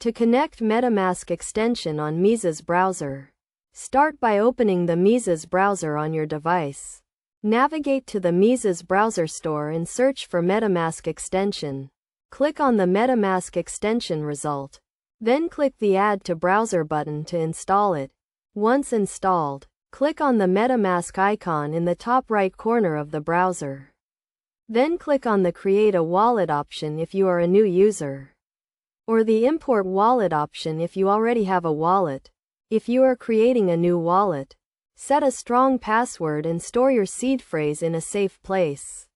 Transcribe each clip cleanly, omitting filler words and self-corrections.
To connect MetaMask extension on Mises browser. Start by opening the Mises browser on your device. Navigate to the Mises browser store and search for MetaMask extension. Click on the MetaMask extension result. Then click the Add to Browser button to install it. Once installed, click on the MetaMask icon in the top right corner of the browser. Then click on the Create a Wallet option if you are a new user, or the Import Wallet option if you already have a wallet. If you are creating a new wallet, set a strong password and store your seed phrase in a safe place.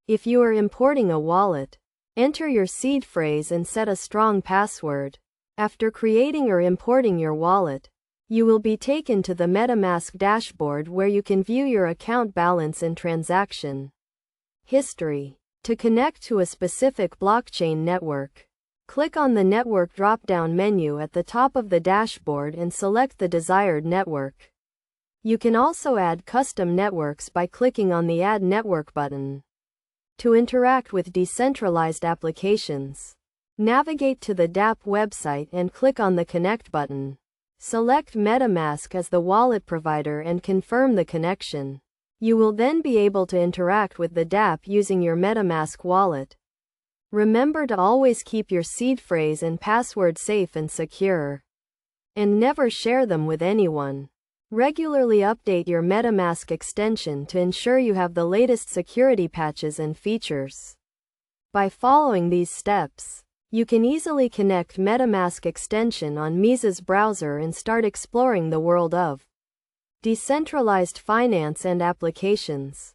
If you are importing a wallet, enter your seed phrase and set a strong password. After creating or importing your wallet, you will be taken to the MetaMask dashboard where you can view your account balance and transaction history. To connect to a specific blockchain network, click on the Network drop-down menu at the top of the dashboard and select the desired network. You can also add custom networks by clicking on the Add Network button. To interact with decentralized applications, navigate to the dApp website and click on the Connect button. Select MetaMask as the wallet provider and confirm the connection. You will then be able to interact with the dApp using your MetaMask wallet. Remember to always keep your seed phrase and password safe and secure, and never share them with anyone. Regularly update your MetaMask extension to ensure you have the latest security patches and features. By following these steps, you can easily connect MetaMask extension on Mises browser and start exploring the world of decentralized finance and applications.